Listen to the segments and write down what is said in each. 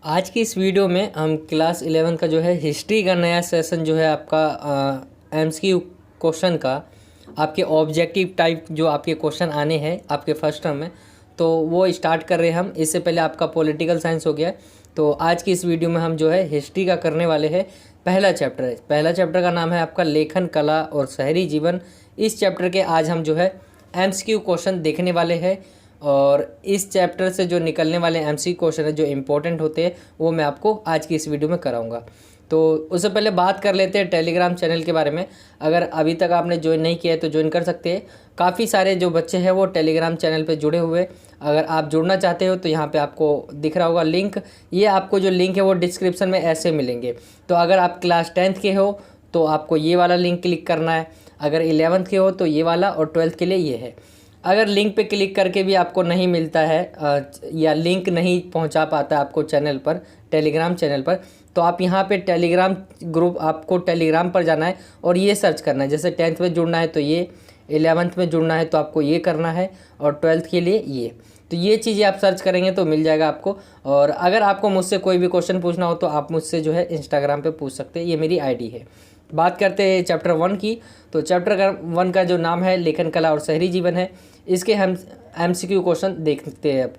आज की इस वीडियो में हम क्लास 11 का जो है हिस्ट्री का नया सेशन जो है आपका एमसीक्यू क्वेश्चन का आपके ऑब्जेक्टिव टाइप जो आपके क्वेश्चन आने हैं आपके फर्स्ट टर्म में, तो वो स्टार्ट कर रहे हैं हम। इससे पहले आपका पॉलिटिकल साइंस हो गया है, तो आज की इस वीडियो में हम जो है हिस्ट्री का करने वाले हैं। पहला चैप्टर है, पहला चैप्टर का नाम है आपका लेखन कला और शहरी जीवन। इस चैप्टर के आज हम जो है एमसीक्यू क्वेश्चन देखने वाले हैं और इस चैप्टर से जो निकलने वाले एमसीक्यू क्वेश्चन है जो इम्पोर्टेंट होते हैं वो मैं आपको आज की इस वीडियो में कराऊंगा। तो उससे पहले बात कर लेते हैं टेलीग्राम चैनल के बारे में। अगर अभी तक आपने ज्वाइन नहीं किया है तो ज्वाइन कर सकते हैं। काफ़ी सारे जो बच्चे हैं वो टेलीग्राम चैनल पे जुड़े हुए हैं। अगर आप जुड़ना चाहते हो तो यहाँ पे आपको दिख रहा होगा लिंक। ये आपको जो लिंक है वो डिस्क्रिप्शन में ऐसे मिलेंगे। तो अगर आप क्लास 10th के हो तो आपको ये वाला लिंक क्लिक करना है, अगर 11th के हो तो ये वाला, और 12th के लिए ये है। अगर लिंक पे क्लिक करके भी आपको नहीं मिलता है या लिंक नहीं पहुंचा पाता आपको चैनल पर, टेलीग्राम चैनल पर, तो आप यहाँ पे टेलीग्राम ग्रुप, आपको टेलीग्राम पर जाना है और ये सर्च करना है। जैसे 10th में जुड़ना है तो ये, 11th में जुड़ना है तो आपको ये करना है, और 12th के लिए ये। तो ये चीज़ें आप सर्च करेंगे तो मिल जाएगा आपको। और अगर आपको मुझसे कोई भी क्वेश्चन पूछना हो तो आप मुझसे जो है इंस्टाग्राम पे पूछ सकते हैं, ये मेरी आईडी है। बात करते हैं चैप्टर 1 की। तो चैप्टर 1 का जो नाम है लेखन कला और शहरी जीवन है। इसके हम एमसीक्यू क्वेश्चन देखते हैं।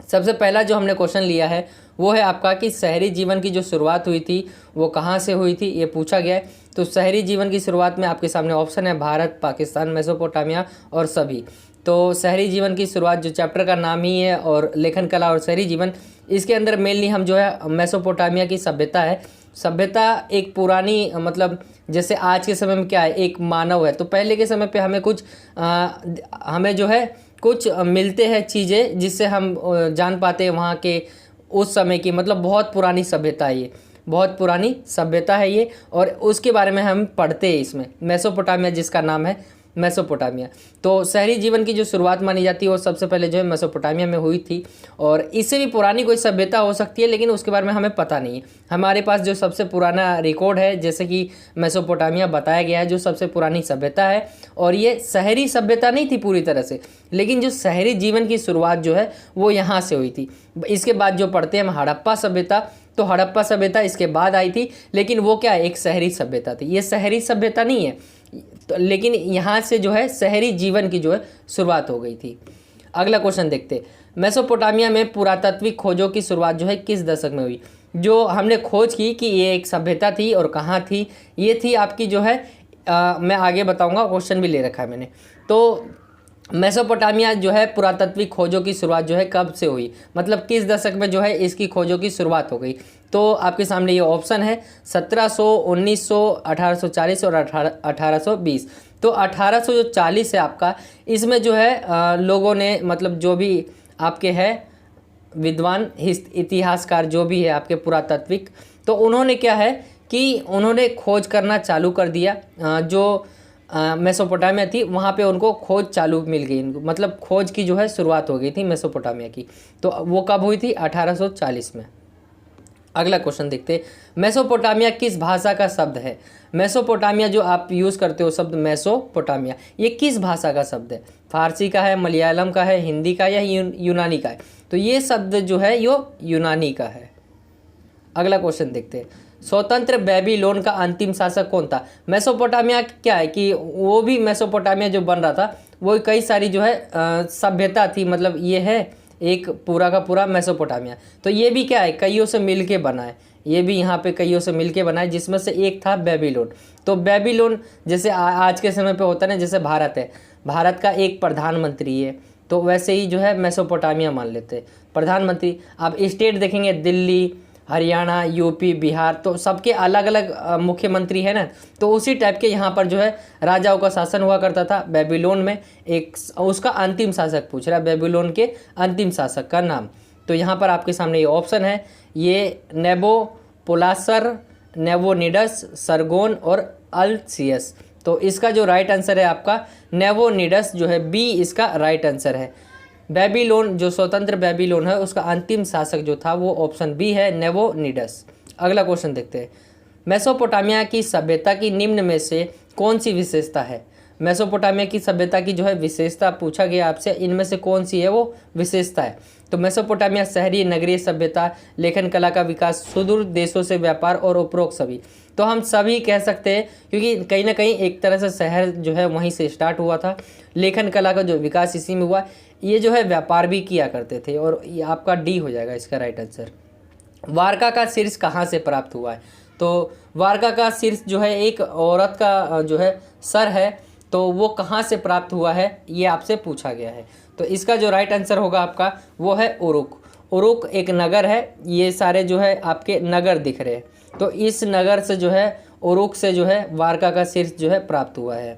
सबसे पहला जो हमने क्वेश्चन लिया है वो है आपका कि शहरी जीवन की जो शुरुआत हुई थी वो कहाँ से हुई थी, ये पूछा गया है। तो शहरी जीवन की शुरुआत में आपके सामने ऑप्शन है भारत, पाकिस्तान, मेसोपोटामिया और सभी। तो शहरी जीवन की शुरुआत जो चैप्टर का नाम ही है और लेखन कला और शहरी जीवन, इसके अंदर मेनली हम जो है मेसोपोटामिया की सभ्यता है। सभ्यता एक पुरानी, मतलब जैसे आज के समय में क्या है, एक मानव है, तो पहले के समय पे हमें कुछ हमें जो है कुछ मिलते हैं चीज़ें जिससे हम जान पाते हैं वहाँ के उस समय की, मतलब बहुत पुरानी सभ्यता है ये, बहुत पुरानी सभ्यता है ये। और उसके बारे में हम पढ़ते हैं इसमें, मेसोपोटामिया जिसका नाम है मेसोपोटामिया। तो शहरी जीवन की जो शुरुआत मानी जाती है वो सबसे पहले जो है मेसोपोटामिया में हुई थी। और इससे भी पुरानी कोई सभ्यता हो सकती है लेकिन उसके बारे में हमें पता नहीं है। हमारे पास जो सबसे पुराना रिकॉर्ड है जैसे कि मेसोपोटामिया बताया गया है जो सबसे पुरानी सभ्यता है, और ये शहरी सभ्यता नहीं थी पूरी तरह से, लेकिन जो शहरी जीवन की शुरुआत जो है वो यहाँ से हुई थी। इसके बाद जो पढ़ते हैं हम हड़प्पा सभ्यता, तो हड़प्पा सभ्यता इसके बाद आई थी, लेकिन वो क्या है, एक शहरी सभ्यता थी। ये शहरी सभ्यता नहीं है तो, लेकिन यहाँ से जो है शहरी जीवन की जो है शुरुआत हो गई थी। अगला क्वेश्चन देखते हैं, मेसोपोटामिया में पुरातात्विक खोजों की शुरुआत जो है किस दशक में हुई। जो हमने खोज की कि ये एक सभ्यता थी और कहाँ थी, ये थी आपकी जो है मैं आगे बताऊँगा, क्वेश्चन भी ले रखा है मैंने। तो मेसोपोटामिया जो है पुरातात्विक खोजों की शुरुआत जो है कब से हुई, मतलब किस दशक में जो है इसकी खोजों की शुरुआत हो गई। तो आपके सामने ये ऑप्शन है 1700, 1900, 1840 और 1820। तो 1840 है आपका, इसमें जो है लोगों ने, मतलब जो भी आपके है विद्वान इतिहासकार जो भी है आपके पुरातात्विक, तो उन्होंने क्या है कि उन्होंने खोज करना चालू कर दिया। जो मेसोपोटामिया थी वहाँ पे उनको खोज चालू मिल गई, मतलब खोज की जो है शुरुआत हो गई थी मेसोपोटामिया की। तो वो कब हुई थी, 1840 में। अगला क्वेश्चन देखते हैं, मेसोपोटामिया किस भाषा का शब्द है। मेसोपोटामिया जो आप यूज़ करते हो शब्द मेसोपोटामिया, ये किस भाषा का शब्द है, फारसी का है, मलयालम का है, हिंदी का या यूनानी का है। तो ये शब्द जो है ये यूनानी का है। अगला क्वेश्चन देखते हैं, स्वतंत्र बेबीलोन का अंतिम शासक कौन था। मेसोपोटामिया क्या है कि वो भी मेसोपोटामिया जो बन रहा था वो कई सारी जो है सभ्यता थी, मतलब ये है एक पूरा का पूरा मेसोपोटामिया। तो ये भी क्या है, कईयों से मिल के बना है, ये भी यहाँ पे कईयों से मिल के बना है, जिसमें से एक था बेबीलोन। तो बेबीलोन जैसे आज के समय पे होता है ना, जैसे भारत है, भारत का एक प्रधानमंत्री है, तो वैसे ही जो है मेसोपोटामिया मान लेते हैं प्रधानमंत्री। आप स्टेट देखेंगे, दिल्ली, हरियाणा, यूपी, बिहार, तो सबके अलग अलग मुख्यमंत्री है ना, तो उसी टाइप के यहाँ पर जो है राजाओं का शासन हुआ करता था बेबीलोन में। एक उसका अंतिम शासक पूछ रहा है, बेबीलोन के अंतिम शासक का नाम। तो यहाँ पर आपके सामने ये ऑप्शन है, ये नेबोपोलासर, नेबोनिडस, सरगोन और अल्सियस। तो इसका जो राइट आंसर है आपका नेबोनिडस जो है, बी इसका राइट आंसर है। बेबीलोन जो स्वतंत्र बेबीलोन है उसका अंतिम शासक जो था वो ऑप्शन बी है, नेबोनिडस। अगला क्वेश्चन देखते हैं, मेसोपोटामिया की सभ्यता की निम्न में से कौन सी विशेषता है। मेसोपोटामिया की सभ्यता की जो है विशेषता पूछा गया आपसे, इनमें से कौन सी है वो विशेषता है। तो मेसोपोटामिया शहरी नगरीय सभ्यता, लेखन कला का विकास, सुदूर देशों से व्यापार और उपरोक्त सभी। तो हम सभी कह सकते हैं, क्योंकि कहीं ना कहीं एक तरह से शहर जो है वहीं से स्टार्ट हुआ था, लेखन कला का जो विकास इसी में हुआ, ये जो है व्यापार भी किया करते थे। और ये आपका डी हो जाएगा इसका राइट आंसर। वारका का शीर्ष कहाँ से प्राप्त हुआ है? तो वारका का शीर्ष जो है एक औरत का जो है सर है, तो वो कहाँ से प्राप्त हुआ है ये आपसे पूछा गया है। तो इसका जो राइट आंसर होगा आपका वो है उरुक। उरुक एक नगर है, ये सारे जो है आपके नगर दिख रहे हैं, तो इस नगर से जो है उरुक से जो है वारका का शीर्ष जो है प्राप्त हुआ है।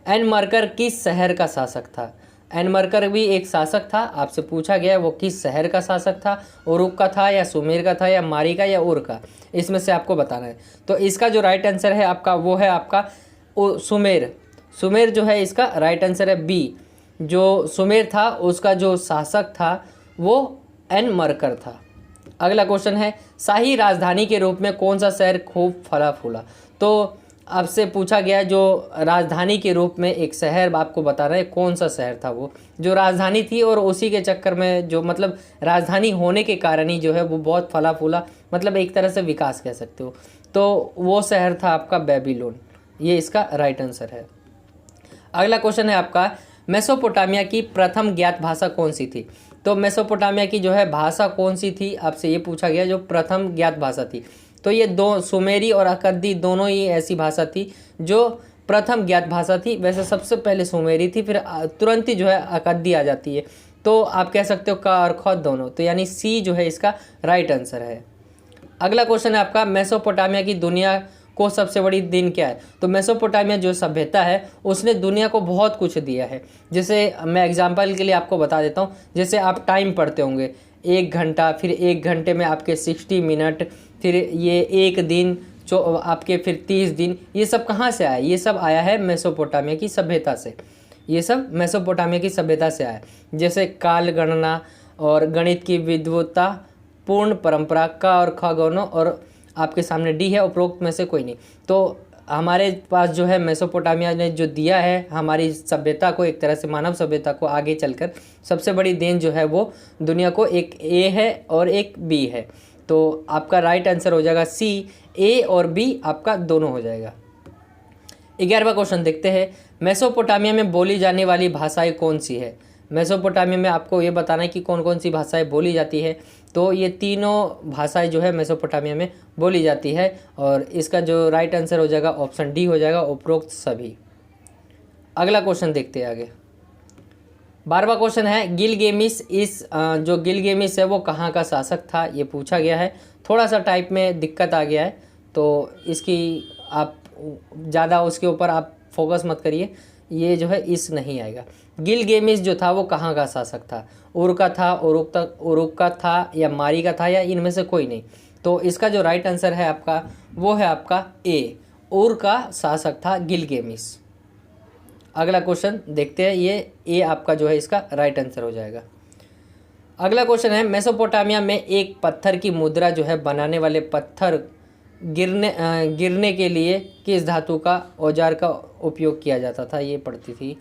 एनमर्कर किस शहर का शासक था? एनमर्कर भी एक शासक था, आपसे पूछा गया है वो किस शहर का शासक था, उरुक का था या सुमेर का था या मारी का या उर का, इसमें से आपको बताना है। तो इसका जो राइट आंसर है आपका वो है आपका सुमेर। सुमेर जो है इसका राइट आंसर है बी। जो सुमेर था उसका जो शासक था वो एनमर्कर था। अगला क्वेश्चन है, शाही राजधानी के रूप में कौन सा शहर खूब फला फूला? तो आपसे पूछा गया जो राजधानी के रूप में एक शहर आपको बताना है, कौन सा शहर था वो जो राजधानी थी, और उसी के चक्कर में जो मतलब राजधानी होने के कारण ही जो है वो बहुत फला फूला, मतलब एक तरह से विकास कह सकते हो। तो वो शहर था आपका बेबीलोन। ये इसका राइट आंसर है। अगला क्वेश्चन है आपका, मेसोपोटामिया की प्रथम ज्ञात भाषा कौन सी थी? तो मेसोपोटामिया की जो है भाषा कौन सी थी, आपसे ये पूछा गया जो प्रथम ज्ञात भाषा थी। तो ये दो सुमेरी और अकद्दी दोनों ही ऐसी भाषा थी जो प्रथम ज्ञात भाषा थी। वैसे सबसे पहले सुमेरी थी, फिर तुरंत ही जो है अकद्दी आ जाती है। तो आप कह सकते हो का और ख दोनों, तो यानी सी जो है इसका राइट आंसर है। अगला क्वेश्चन है आपका, मेसोपोटामिया की दुनिया को सबसे बड़ी दिन क्या है? तो मेसोपोटामिया जो सभ्यता है उसने दुनिया को बहुत कुछ दिया है। जैसे मैं एग्जांपल के लिए आपको बता देता हूँ, जैसे आप टाइम पढ़ते होंगे 1 घंटा, फिर 1 घंटे में आपके 60 मिनट, फिर ये 1 दिन जो आपके फिर 30 दिन, ये सब कहाँ से आया? ये सब आया है मेसोपोटामिया की सभ्यता से। ये सब मेसोपोटामिया की सभ्यता से आया। जैसे काल गणना और गणित की विद्वता, पूर्ण परंपरा का और ख गौनों, और आपके सामने डी है, उपरोक्त में से कोई नहीं। तो हमारे पास जो है मेसोपोटामिया ने जो दिया है हमारी सभ्यता को, एक तरह से मानव सभ्यता को आगे चलकर, सबसे बड़ी देन जो है वो दुनिया को, एक ए है और एक बी है। तो आपका राइट आंसर हो जाएगा सी। ए और बी आपका दोनों हो जाएगा। 11वां क्वेश्चन देखते हैं, मेसोपोटामिया में बोली जाने वाली भाषाएं कौन सी है? मेसोपोटामिया में आपको ये बताना है कि कौन कौन सी भाषाएं बोली जाती है। तो ये तीनों भाषाएं जो है मेसोपोटामिया में बोली जाती है, और इसका जो राइट आंसर हो जाएगा ऑप्शन डी हो जाएगा, उपरोक्त सभी। अगला क्वेश्चन देखते हैं आगे। 12वां क्वेश्चन है, गिलगेमिस जो गिलगेमिस है वो कहाँ का शासक था? ये पूछा गया है। थोड़ा सा टाइप में दिक्कत आ गया है, तो इसकी आप ज़्यादा उसके ऊपर आप फोकस मत करिए, ये जो है इस नहीं आएगा। गिलगेमिस जो था वो कहाँ का शासक था? उर का था, उरुक का था या मारी का था, या इनमें से कोई नहीं। तो इसका जो राइट आंसर है आपका वो है आपका ए, उर का शासक था गिलगेमिस। अगला क्वेश्चन देखते हैं, ये ए आपका जो है इसका राइट आंसर हो जाएगा। अगला क्वेश्चन है, मेसोपोटामिया में एक पत्थर की मुद्रा जो है बनाने वाले पत्थर गिरने के लिए किस धातु का औजार का उपयोग किया जाता था? ये पढ़ती थी।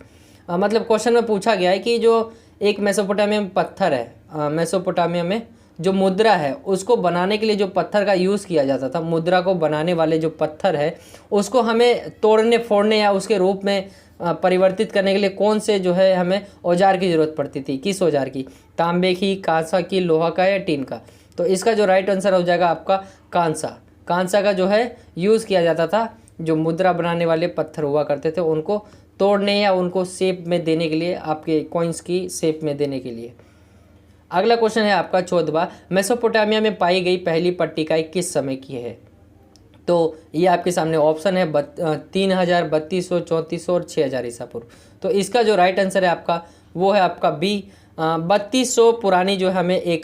मतलब क्वेश्चन में पूछा गया है कि जो एक मेसोपोटामिया में पत्थर है, मेसोपोटामिया में जो मुद्रा है उसको बनाने के लिए जो पत्थर का यूज़ किया जाता था, मुद्रा को बनाने वाले जो पत्थर है उसको हमें तोड़ने फोड़ने या उसके रूप में परिवर्तित करने के लिए कौन से जो है हमें औजार की ज़रूरत पड़ती थी? किस औजार की? तांबे की, कांसा की, लोहा का या टीन का? तो इसका जो राइट आंसर हो जाएगा आपका कांसा। कांसा का जो है यूज़ किया जाता था, जो मुद्रा बनाने वाले पत्थर हुआ करते थे उनको तोड़ने या उनको शेप में देने के लिए, आपके कॉइन्स की शेप में देने के लिए। अगला क्वेश्चन है आपका 14वां, मेसोपोटामिया में पाई गई पहली पट्टिकाएँ किस समय की है? तो ये आपके सामने ऑप्शन है 3000, 3200, 3400 और 6000 ईसा पूर्व। तो इसका जो राइट आंसर है आपका वो है आपका बी, 3200 पुरानी जो हमें एक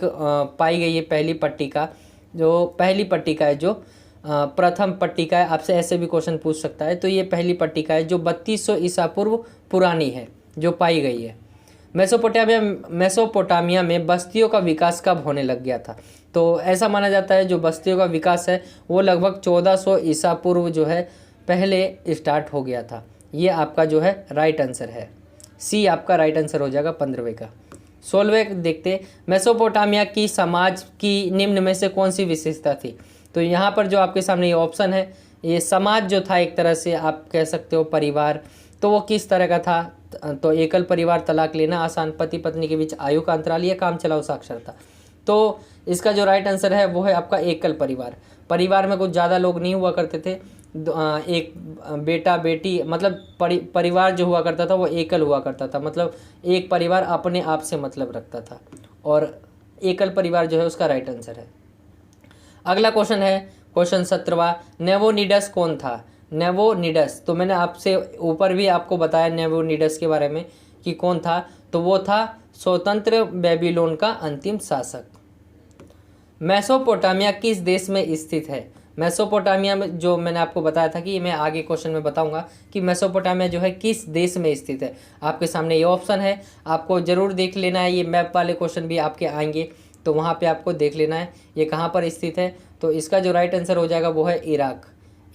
पाई गई है पहली पट्टिका, जो पहली पट्टिका है, जो प्रथम पट्टिका है। आपसे ऐसे भी क्वेश्चन पूछ सकता है। तो ये पहली पट्टिका है जो 3200 ईसा पूर्व पुरानी है, जो पाई गई है। मेसोपोटामिया में बस्तियों का विकास कब होने लग गया था? तो ऐसा माना जाता है जो बस्तियों का विकास है वो लगभग 1400 ईसा पूर्व जो है पहले स्टार्ट हो गया था। ये आपका जो है राइट आंसर है, सी आपका राइट आंसर हो जाएगा 15वें का। 16वें देखते, मेसोपोटामिया की समाज की निम्न में से कौन सी विशेषता थी। तो यहाँ पर जो आपके सामने ये ऑप्शन है, ये समाज जो था एक तरह से आप कह सकते हो परिवार, तो वो किस तरह का था। तो एकल परिवार, तलाक लेना आसान, पति पत्नी के बीच आयु का अंतराल, या काम चलाऊ साक्षरता। तो इसका जो राइट आंसर है वो है आपका एकल परिवार। परिवार में कुछ ज़्यादा लोग नहीं हुआ करते थे, एक बेटा बेटी, मतलब परिवार जो हुआ करता था वो एकल हुआ करता था, मतलब एक परिवार अपने आप से मतलब रखता था, और एकल परिवार जो है उसका राइट आंसर है। अगला क्वेश्चन है क्वेश्चन 17वां, नेवोनिडस कौन था। नेवोनिडस, तो मैंने आपसे ऊपर भी आपको बताया नेवोनिडस के बारे में कि कौन था, तो वो था स्वतंत्र बेबीलोन का अंतिम शासक। मेसोपोटामिया किस देश में स्थित है। मेसोपोटामिया में जो मैंने आपको बताया था कि मैं आगे क्वेश्चन में बताऊंगा कि मेसोपोटामिया जो है किस देश में स्थित है। आपके सामने ये ऑप्शन है, आपको ज़रूर देख लेना है, ये मैप वाले क्वेश्चन भी आपके आएंगे तो वहाँ पे आपको देख लेना है ये कहाँ पर स्थित है। तो इसका जो राइट आंसर हो जाएगा वो है इराक।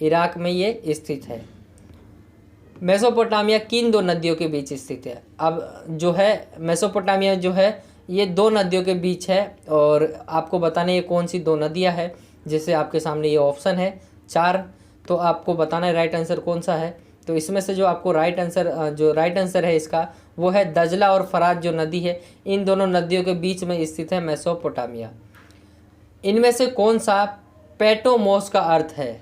इराक में ये स्थित है। मेसोपोटामिया किन दो नदियों के बीच स्थित है। अब जो है मेसोपोटामिया जो है ये दो नदियों के बीच है, और आपको बताना ये कौन सी दो नदियाँ है। जैसे आपके सामने ये ऑप्शन है 4, तो आपको बताना है राइट आंसर कौन सा है। तो इसमें से जो आपको राइट आंसर है इसका वो है दजला और फरात जो नदी है, इन दोनों नदियों के बीच में स्थित है मेसोपोटामिया। इनमें से कौन सा पेटोमोस का अर्थ है।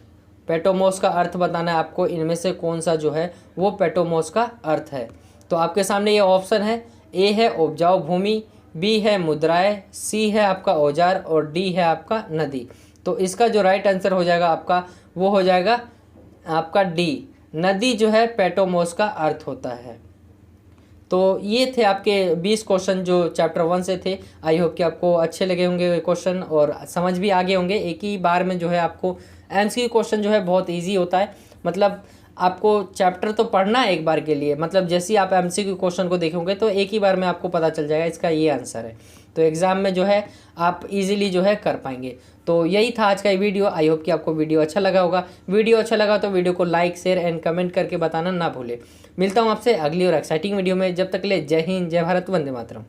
पेटोमोस का अर्थ बताना है आपको, इनमें से कौन सा जो है वो पेटोमोस का अर्थ है। तो आपके सामने ये ऑप्शन है, ए है उपजाऊ भूमि, बी है मुद्राएं, सी है आपका औजार, और डी है आपका नदी। तो इसका जो राइट आंसर हो जाएगा आपका वो हो जाएगा आपका डी, नदी जो है पेटोमोस का अर्थ होता है। तो ये थे आपके 20 क्वेश्चन जो चैप्टर 1 से थे। आई होप कि आपको अच्छे लगे होंगे क्वेश्चन और समझ भी आ गए होंगे। एक ही बार में जो है आपको एमसीक्यू क्वेश्चन जो है बहुत इजी होता है, मतलब आपको चैप्टर तो पढ़ना है एक बार के लिए, मतलब जैसे ही आप एमसीक्यू क्वेश्चन को देखेंगे तो एक ही बार में आपको पता चल जाएगा इसका ये आंसर है। तो एग्ज़ाम में जो है आप इजीली जो है कर पाएंगे। तो यही था आज का ये वीडियो। आई होप कि आपको वीडियो अच्छा लगा होगा। वीडियो अच्छा लगा तो वीडियो को लाइक शेयर एंड कमेंट करके बताना ना भूले। मिलता हूँ आपसे अगली और एक्साइटिंग वीडियो में। जब तक के लिए जय हिंद, जय भारत, वंदे मातरम।